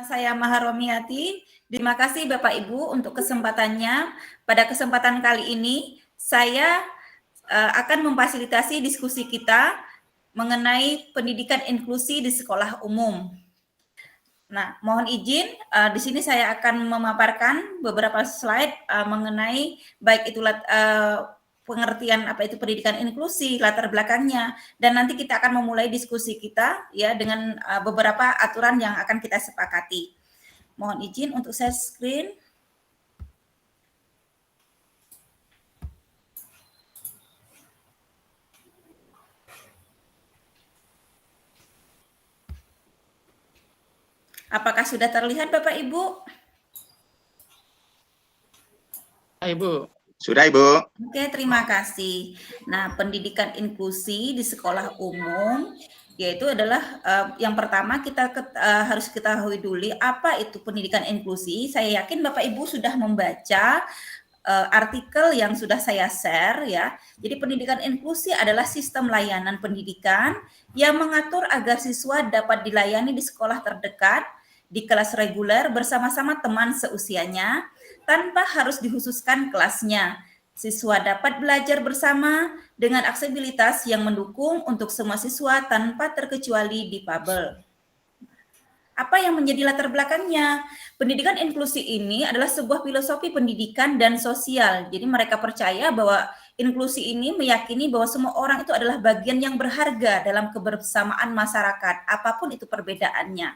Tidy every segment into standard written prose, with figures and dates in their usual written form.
Saya Maharomiati. Terima kasih Bapak Ibu untuk kesempatannya. Pada kesempatan kali ini, saya akan memfasilitasi diskusi kita mengenai pendidikan inklusi di sekolah umum. Nah, mohon izin, di sini saya akan memaparkan beberapa slide mengenai baik itu pengertian apa itu pendidikan inklusi, latar belakangnya, dan nanti kita akan memulai diskusi kita ya dengan beberapa aturan yang akan kita sepakati. Mohon izin untuk share screen. Apakah sudah terlihat Bapak Ibu? Ibu. Sudah, Ibu. Oke, terima kasih. Nah, pendidikan inklusi di sekolah umum yaitu adalah yang pertama kita harus ketahui dulu apa itu pendidikan inklusi. Saya yakin Bapak Ibu sudah membaca artikel yang sudah saya share ya. Jadi pendidikan inklusi adalah sistem layanan pendidikan yang mengatur agar siswa dapat dilayani di sekolah terdekat, di kelas reguler bersama-sama teman seusianya tanpa harus dikhususkan kelasnya. Siswa dapat belajar bersama dengan aksesibilitas yang mendukung untuk semua siswa tanpa terkecuali difabel. Apa yang menjadi latar belakangnya? Pendidikan inklusi ini adalah sebuah filosofi pendidikan dan sosial. Jadi mereka percaya bahwa inklusi ini meyakini bahwa semua orang itu adalah bagian yang berharga dalam kebersamaan masyarakat, apapun itu perbedaannya.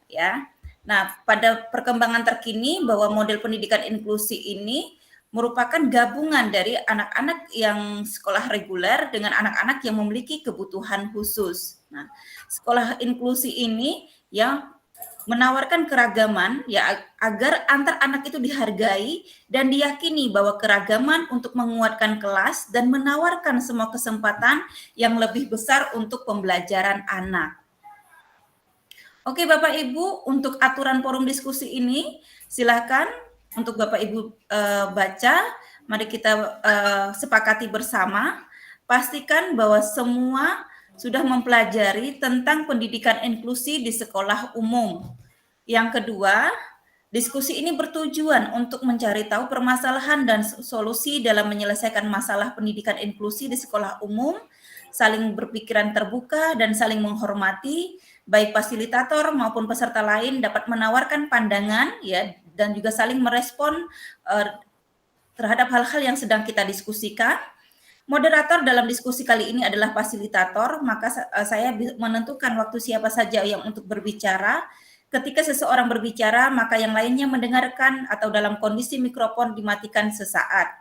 Ya. Nah, pada perkembangan terkini bahwa model pendidikan inklusi ini merupakan gabungan dari anak-anak yang sekolah reguler dengan anak-anak yang memiliki kebutuhan khusus. Nah, sekolah inklusi ini yang menawarkan keragaman ya agar antar anak itu dihargai dan diyakini bahwa keragaman untuk menguatkan kelas dan menawarkan semua kesempatan yang lebih besar untuk pembelajaran anak. Oke Bapak Ibu, untuk aturan forum diskusi ini silakan untuk Bapak Ibu baca. Mari kita sepakati bersama. Pastikan bahwa semua sudah mempelajari tentang pendidikan inklusi di sekolah umum. Yang kedua, diskusi ini bertujuan untuk mencari tahu permasalahan dan solusi dalam menyelesaikan masalah pendidikan inklusi di sekolah umum, saling berpikiran terbuka dan saling menghormati, baik fasilitator maupun peserta lain dapat menawarkan pandangan ya dan juga saling merespon terhadap hal-hal yang sedang kita diskusikan. Moderator dalam diskusi kali ini adalah fasilitator, maka saya menentukan waktu siapa saja yang untuk berbicara. Ketika seseorang berbicara, maka yang lainnya mendengarkan atau dalam kondisi mikrofon dimatikan sesaat.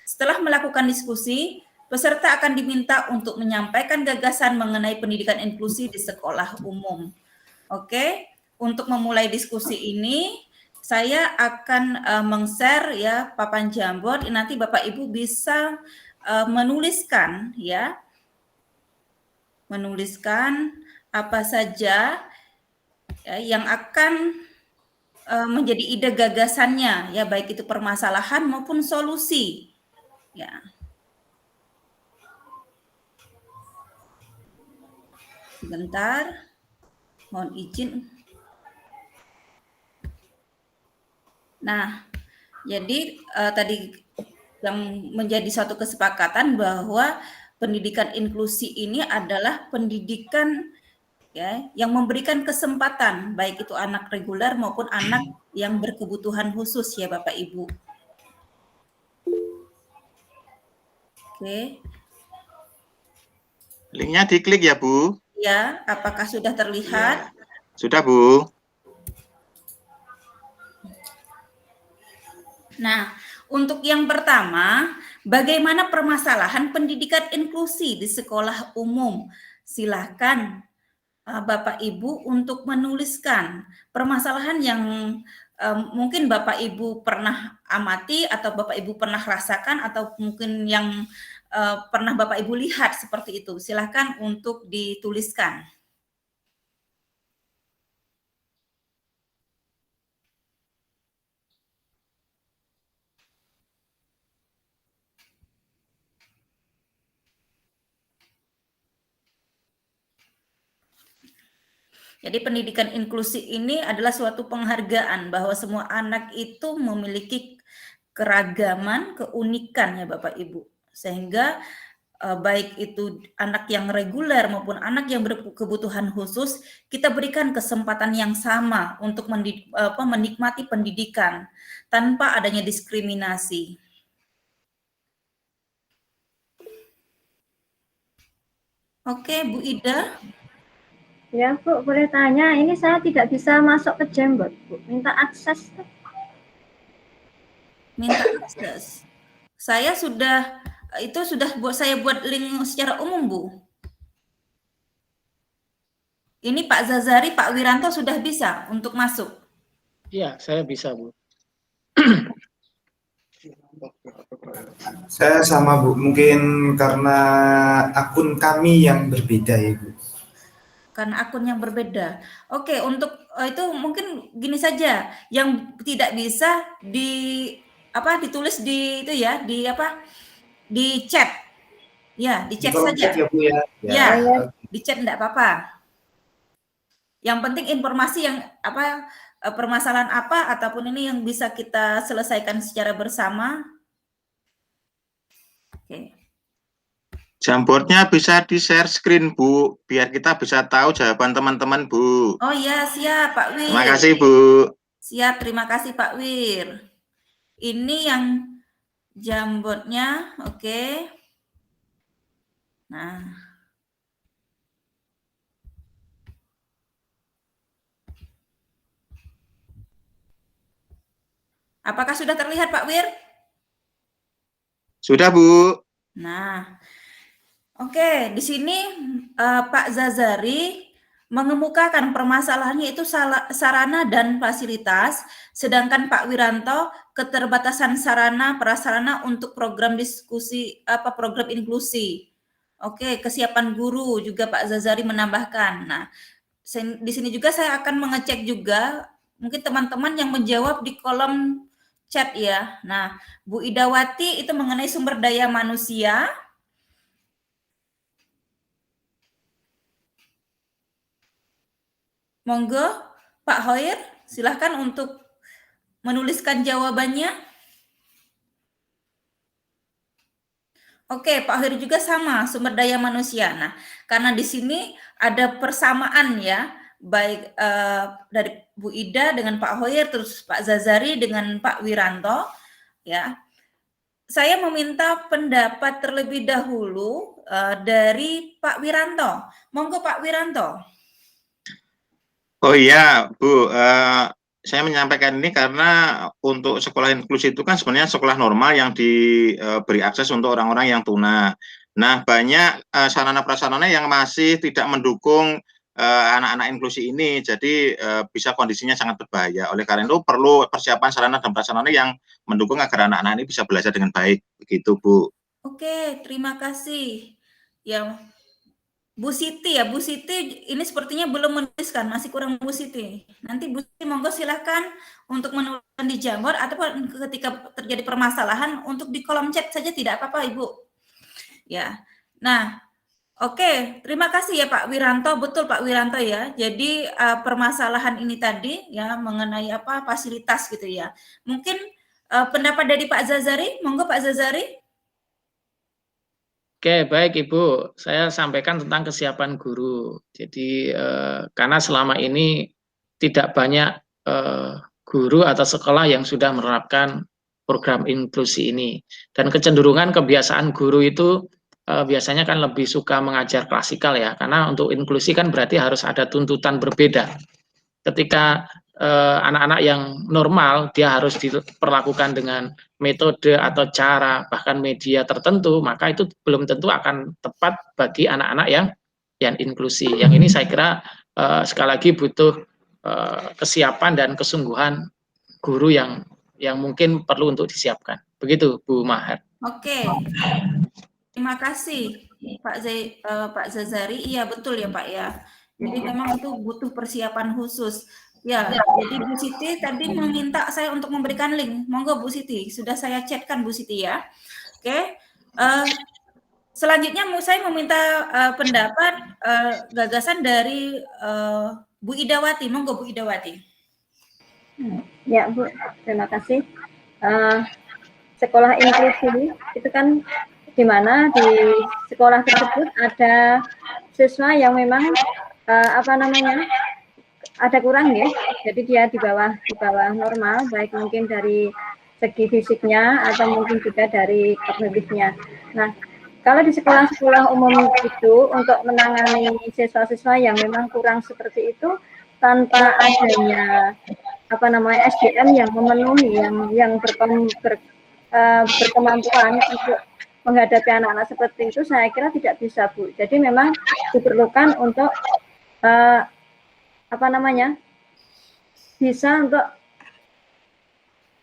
Setelah melakukan diskusi, peserta akan diminta untuk menyampaikan gagasan mengenai pendidikan inklusi di sekolah umum. Oke, untuk memulai diskusi ini, saya akan meng-share ya papan Jamboard. Nanti Bapak Ibu bisa menuliskan ya, menuliskan apa saja ya, yang akan menjadi ide gagasannya ya, baik itu permasalahan maupun solusi ya. Sebentar, mohon izin. Nah, jadi tadi yang menjadi suatu kesepakatan bahwa pendidikan inklusi ini adalah pendidikan ya yang memberikan kesempatan baik itu anak reguler maupun anak yang berkebutuhan khusus ya Bapak Ibu. Oke. Linknya diklik ya, Bu. Ya, apakah sudah terlihat? Ya. Sudah, Bu. Nah, untuk yang pertama, bagaimana permasalahan pendidikan inklusi di sekolah umum? Silahkan Bapak Ibu untuk menuliskan permasalahan yang mungkin Bapak Ibu pernah amati atau Bapak Ibu pernah rasakan atau mungkin yang pernah Bapak Ibu lihat seperti itu. Silahkan untuk dituliskan. Jadi pendidikan inklusi ini adalah suatu penghargaan bahwa semua anak itu memiliki keragaman, keunikan ya Bapak Ibu. Sehingga baik itu anak yang reguler maupun anak yang berkebutuhan khusus, kita berikan kesempatan yang sama untuk menikmati pendidikan tanpa adanya diskriminasi. Oke, Bu Ida. Ya, Bu, boleh tanya. Ini saya tidak bisa masuk ke Jamboard, Bu. Minta akses. Minta akses. Saya sudah saya buat link secara umum, Bu. Ini Pak Zazari, Pak Wiranto sudah bisa untuk masuk. Iya, saya bisa, Bu. Saya sama Bu, mungkin karena akun kami yang berbeda ya Bu. Karena akun yang berbeda. Oke, untuk itu mungkin gini saja, yang tidak bisa ditulis di itu ya, di chat. Ya, di chat saja. Ya Bu ya. Ya, di chat enggak apa-apa. Yang penting informasi yang permasalahan apa ataupun ini yang bisa kita selesaikan secara bersama. Oke. Jamboardnya bisa di-share screen, Bu, biar kita bisa tahu jawaban teman-teman, Bu. Oh iya, siap, Pak Wir. Terima kasih, Bu. Siap, terima kasih, Pak Wir. Ini yang Jamboardnya, oke. Nah. Apakah sudah terlihat, Pak Wir? Sudah, Bu. Nah, oke, di sini Pak Zazari mengemukakan permasalahannya itu sarana dan fasilitas, sedangkan Pak Wiranto keterbatasan sarana prasarana untuk program program inklusi. Oke, kesiapan guru juga Pak Zazari menambahkan. Nah, di sini juga saya akan mengecek juga mungkin teman-teman yang menjawab di kolom chat ya. Nah, Bu Idawati itu mengenai sumber daya manusia. Monggo, Pak Hoir, silahkan untuk menuliskan jawabannya. Oke, Pak Hoir juga sama, sumber daya manusia. Nah, karena di sini ada persamaan ya, baik dari Bu Ida dengan Pak Hoir, terus Pak Zazari dengan Pak Wiranto, ya. Saya meminta pendapat terlebih dahulu dari Pak Wiranto. Monggo Pak Wiranto. Oh iya, Bu, saya menyampaikan ini karena untuk sekolah inklusi itu kan sebenarnya sekolah normal yang diberi akses untuk orang-orang yang tuna. Nah, banyak sarana prasarana yang masih tidak mendukung anak-anak inklusi ini, jadi bisa kondisinya sangat berbahaya. Oleh karena itu perlu persiapan sarana dan prasarana yang mendukung agar anak-anak ini bisa belajar dengan baik, begitu Bu. Oke, terima kasih. Ya, Bu Siti ya, Bu Siti ini sepertinya belum menuliskan, masih kurang Bu Siti. Nanti Bu Siti monggo silahkan untuk menuliskan di Jamboard atau ketika terjadi permasalahan untuk di kolom chat saja tidak apa-apa Ibu. Ya, nah oke, terima kasih ya Pak Wiranto, betul Pak Wiranto ya. Jadi permasalahan ini tadi ya mengenai fasilitas gitu ya. Mungkin pendapat dari Pak Zazari, monggo Pak Zazari. Oke, baik Ibu. Saya sampaikan tentang kesiapan guru. Jadi karena selama ini tidak banyak guru atau sekolah yang sudah menerapkan program inklusi ini. Dan kecenderungan kebiasaan guru itu biasanya kan lebih suka mengajar klasikal ya. Karena untuk inklusi kan berarti harus ada tuntutan berbeda. Ketika anak-anak yang normal dia harus diperlakukan dengan metode atau cara bahkan media tertentu, maka itu belum tentu akan tepat bagi anak-anak yang inklusi. Yang ini saya kira sekali lagi butuh kesiapan dan kesungguhan guru yang mungkin perlu untuk disiapkan. Begitu Bu Maher. Oke. Terima kasih Pak Zazari. Iya betul ya Pak ya. Jadi memang itu butuh persiapan khusus. Ya, jadi Bu Siti tadi meminta saya untuk memberikan link. Monggo Bu Siti, sudah saya chatkan Bu Siti ya. Oke. Selanjutnya saya meminta pendapat gagasan dari Bu Idawati, monggo Bu Idawati. Ya Bu, terima kasih. Sekolah inklusi itu kan di mana di sekolah tersebut ada siswa yang memang ada kurang ya, jadi dia di bawah normal, baik mungkin dari segi fisiknya atau mungkin juga dari kognitifnya. Nah, kalau di sekolah-sekolah umum itu untuk menangani siswa-siswa yang memang kurang seperti itu tanpa adanya SDM yang memenuhi yang berkemampuan untuk menghadapi anak-anak seperti itu, saya kira tidak bisa Bu. Jadi memang diperlukan untuk bisa untuk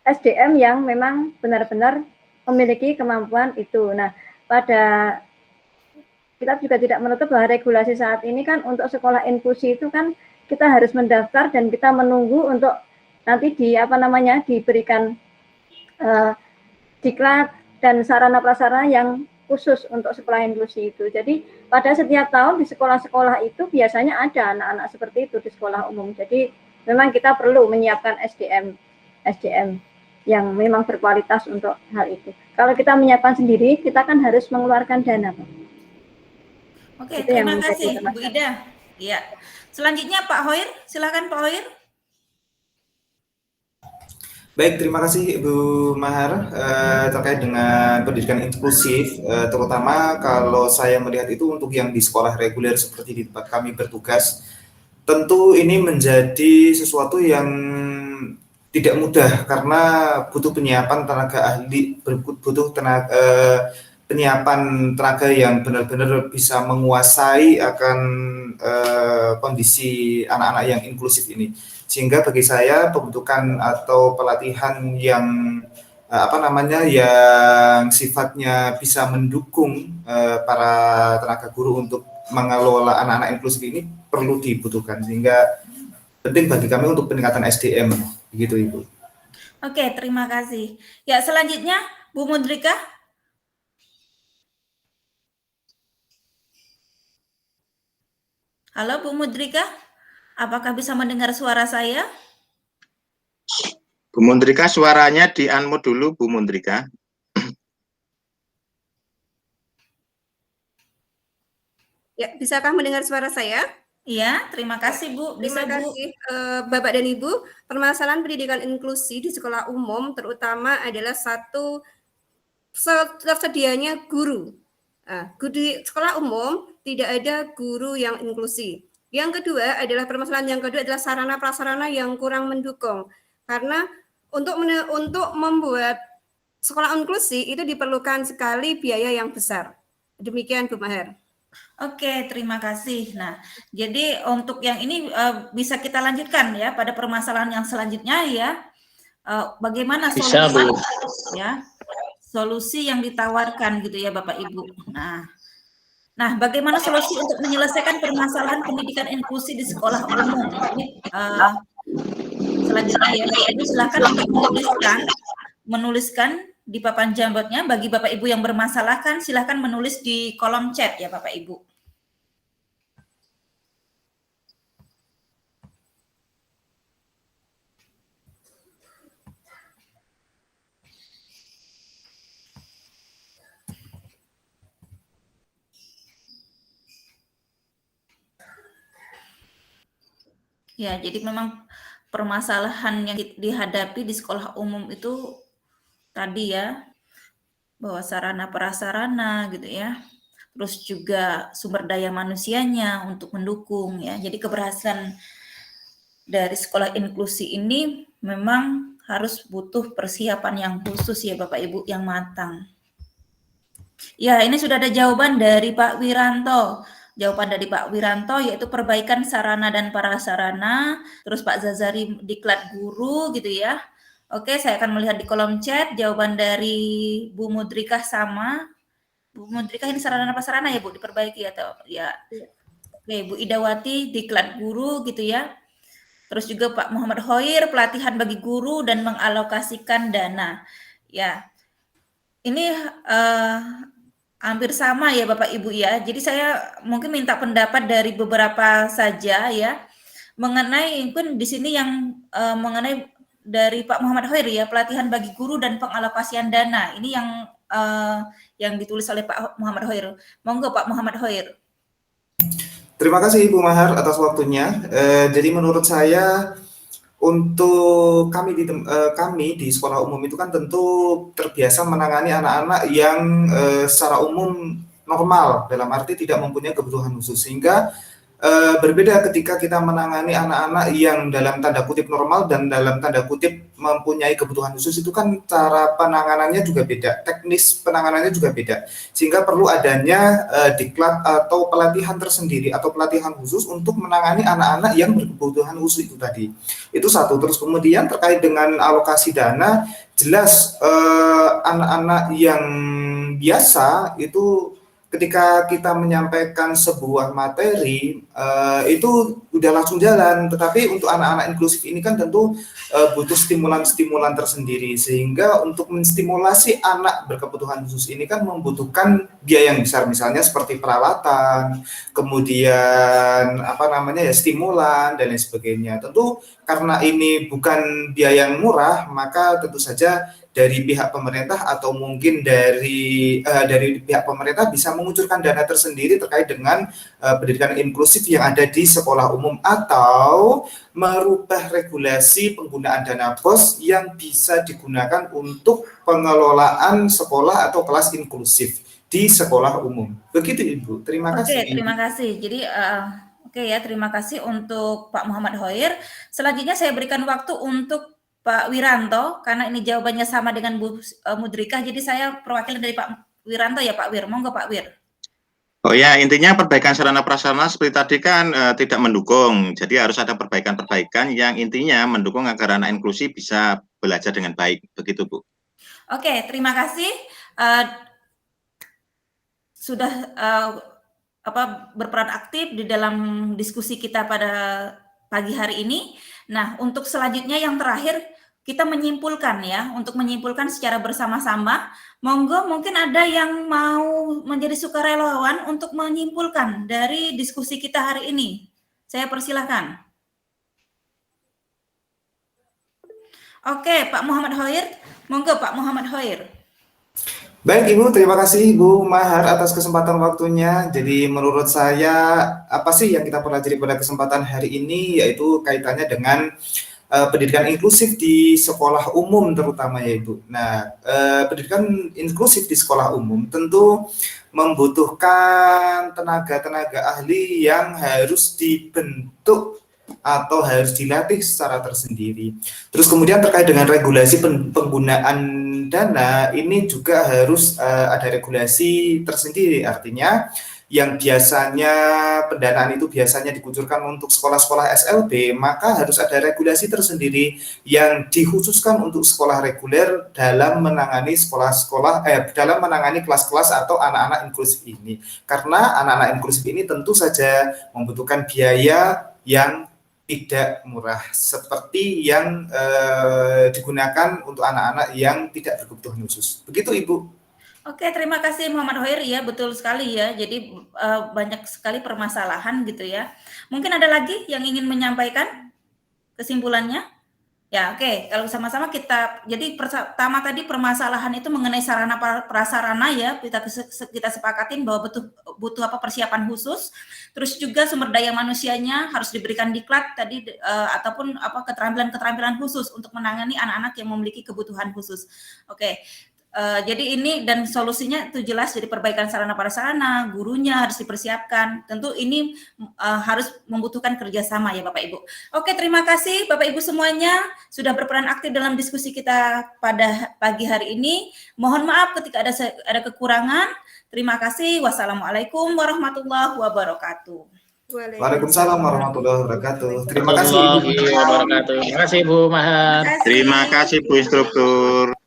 SDM yang memang benar-benar memiliki kemampuan itu. Nah, kita juga tidak menutup bahwa regulasi saat ini kan untuk sekolah inklusi itu kan kita harus mendaftar dan kita menunggu untuk nanti diberikan diklat dan sarana prasarana yang khusus untuk sekolah inklusi itu. Jadi pada setiap tahun di sekolah-sekolah itu biasanya ada anak-anak seperti itu di sekolah umum. Jadi memang kita perlu menyiapkan SDM yang memang berkualitas untuk hal itu. Kalau kita menyiapkan sendiri, kita kan harus mengeluarkan dana, Pak. Oke, terima kasih Bu Ida. Ya. Selanjutnya Pak Hoir, silakan Pak Hoir. Baik, terima kasih Ibu Mahar terkait dengan pendidikan inklusif, terutama kalau saya melihat itu untuk yang di sekolah reguler seperti di tempat kami bertugas, tentu ini menjadi sesuatu yang tidak mudah karena butuh penyiapan tenaga ahli, butuh penyiapan tenaga yang benar-benar bisa menguasai akan kondisi anak-anak yang inklusif ini. Sehingga bagi saya pembentukan atau pelatihan yang yang sifatnya bisa mendukung para tenaga guru untuk mengelola anak-anak inklusif ini perlu dibutuhkan, sehingga penting bagi kami untuk peningkatan SDM, begitu Ibu. Oke, terima kasih. Ya, selanjutnya Bu Mudrika. Halo Bu Mudrika, apakah bisa mendengar suara saya? Bu Mundrika, suaranya di-unmute dulu, Bu Mundrika. Ya, bisakah mendengar suara saya? Iya, terima kasih Bu. Bisa Terima kasih Bapak dan Ibu. Permasalahan pendidikan inklusi di sekolah umum terutama adalah satu, tersedianya guru. Di sekolah umum tidak ada guru yang inklusi. Yang kedua adalah sarana prasarana yang kurang mendukung. Karena untuk membuat sekolah inklusi itu diperlukan sekali biaya yang besar. Demikian Bu Maher. Oke, terima kasih. Nah, jadi untuk yang ini bisa kita lanjutkan ya pada permasalahan yang selanjutnya ya. Bagaimana solusi ya? Solusi yang ditawarkan gitu ya Bapak Ibu. Nah, bagaimana solusi untuk menyelesaikan permasalahan pendidikan inklusi di sekolah umum? Ini selanjutnya ya Bapak Ibu silakan untuk menuliskan di papan Jamboardnya. Bagi Bapak Ibu yang bermasalah silakan menulis di kolom chat ya Bapak Ibu. Ya, jadi memang permasalahan yang dihadapi di sekolah umum itu tadi ya, bahwa sarana prasarana gitu ya, terus juga sumber daya manusianya untuk mendukung ya. Jadi keberhasilan dari sekolah inklusi ini memang harus butuh persiapan yang khusus ya Bapak Ibu yang matang. Ya, ini sudah ada jawaban dari Pak Wiranto. Jawaban dari Pak Wiranto yaitu perbaikan sarana dan prasarana, terus Pak Zazari diklat guru gitu ya. Oke, saya akan melihat di kolom chat jawaban dari Bu Mudrika sama. Bu Mudrika ini sarana dan prasarana ya Bu diperbaiki atau ya. Oke, Bu Idawati diklat guru gitu ya. Terus juga Pak Muhammad Hoir pelatihan bagi guru dan mengalokasikan dana. Ya. Ini hampir sama ya Bapak Ibu ya. Jadi saya mungkin minta pendapat dari beberapa saja ya. mengenai mungkin di sini yang mengenai dari Pak Muhammad Hoir ya, pelatihan bagi guru dan pengalokasian dana. Ini yang ditulis oleh Pak Muhammad Hoir. Monggo Pak Muhammad Hoir. Terima kasih Ibu Mahar atas waktunya. Jadi menurut saya untuk kami di sekolah umum itu kan tentu terbiasa menangani anak-anak yang secara umum normal, dalam arti tidak mempunyai kebutuhan khusus, sehingga berbeda ketika kita menangani anak-anak yang dalam tanda kutip normal dan dalam tanda kutip mempunyai kebutuhan khusus. Itu kan cara penanganannya juga beda, teknis penanganannya juga beda, sehingga perlu adanya diklat atau pelatihan tersendiri atau pelatihan khusus untuk menangani anak-anak yang berkebutuhan khusus itu tadi. Itu satu. Terus kemudian terkait dengan alokasi dana, jelas anak-anak yang biasa itu ketika kita menyampaikan sebuah materi itu udah langsung jalan, tetapi untuk anak-anak inklusif ini kan tentu butuh stimulan-stimulan tersendiri, sehingga untuk menstimulasi anak berkebutuhan khusus ini kan membutuhkan biaya yang besar, misalnya seperti peralatan, kemudian stimulan dan lain sebagainya. Tentu karena ini bukan biaya yang murah, maka tentu saja dari pihak pemerintah atau mungkin dari pihak pemerintah bisa mengucurkan dana tersendiri terkait dengan pendidikan inklusif yang ada di sekolah umum, atau merubah regulasi penggunaan dana BOS yang bisa digunakan untuk pengelolaan sekolah atau kelas inklusif di sekolah umum. Begitu Ibu. Terima kasih. Oke, terima kasih. Jadi terima kasih untuk Pak Muhammad Hoir. Selanjutnya saya berikan waktu untuk Pak Wiranto, karena ini jawabannya sama dengan Bu Mudrikah, jadi saya perwakilan dari Pak Wiranto ya Pak Wir. Monggo Pak Wir. Oh ya, intinya perbaikan sarana prasarana seperti tadi kan tidak mendukung, jadi harus ada perbaikan-perbaikan yang intinya mendukung agar anak inklusi bisa belajar dengan baik, begitu Bu. Oke, terima kasih sudah berperan aktif di dalam diskusi kita pada pagi hari ini. Nah, untuk selanjutnya yang terakhir kita menyimpulkan ya, untuk menyimpulkan secara bersama-sama. Monggo mungkin ada yang mau menjadi sukarelawan untuk menyimpulkan dari diskusi kita hari ini. Saya persilahkan. Oke, Pak Muhammad Hoir. Monggo Pak Muhammad Hoir. Baik Ibu, terima kasih Ibu Mahar atas kesempatan waktunya. Jadi menurut saya apa sih yang kita pelajari pada kesempatan hari ini, yaitu kaitannya dengan pendidikan inklusif di sekolah umum terutama ya Ibu. Nah, pendidikan inklusif di sekolah umum tentu membutuhkan tenaga-tenaga ahli yang harus dibentuk atau harus dilatih secara tersendiri. Terus kemudian terkait dengan regulasi penggunaan dana, ini juga harus ada regulasi tersendiri, artinya yang biasanya pendanaan itu biasanya dikucurkan untuk sekolah-sekolah SLB, maka harus ada regulasi tersendiri yang dikhususkan untuk sekolah reguler dalam menangani dalam menangani kelas-kelas atau anak-anak inklusif ini. Karena anak-anak inklusif ini tentu saja membutuhkan biaya yang tidak murah seperti yang digunakan untuk anak-anak yang tidak berkebutuhan khusus. Begitu Ibu. Oke, terima kasih Muhammad Hoir ya, betul sekali ya. Jadi banyak sekali permasalahan gitu ya. Mungkin ada lagi yang ingin menyampaikan kesimpulannya? Ya, oke. Kalau sama-sama kita, jadi pertama tadi permasalahan itu mengenai sarana prasarana ya, kita sepakatin bahwa butuh persiapan khusus. Terus juga sumber daya manusianya harus diberikan diklat tadi ataupun keterampilan khusus untuk menangani anak-anak yang memiliki kebutuhan khusus. Oke. Jadi ini dan solusinya itu jelas, jadi perbaikan sarana prasarana, gurunya harus dipersiapkan. Tentu ini harus membutuhkan kerjasama ya Bapak Ibu. Oke, terima kasih Bapak Ibu semuanya sudah berperan aktif dalam diskusi kita pada pagi hari ini. Mohon maaf ketika ada kekurangan. Terima kasih. Wassalamualaikum warahmatullahi wabarakatuh. Waalaikumsalam warahmatullahi wabarakatuh. Terima kasih Ibu. Terima kasih Bu Mahar. Terima kasih Bu Instruktur.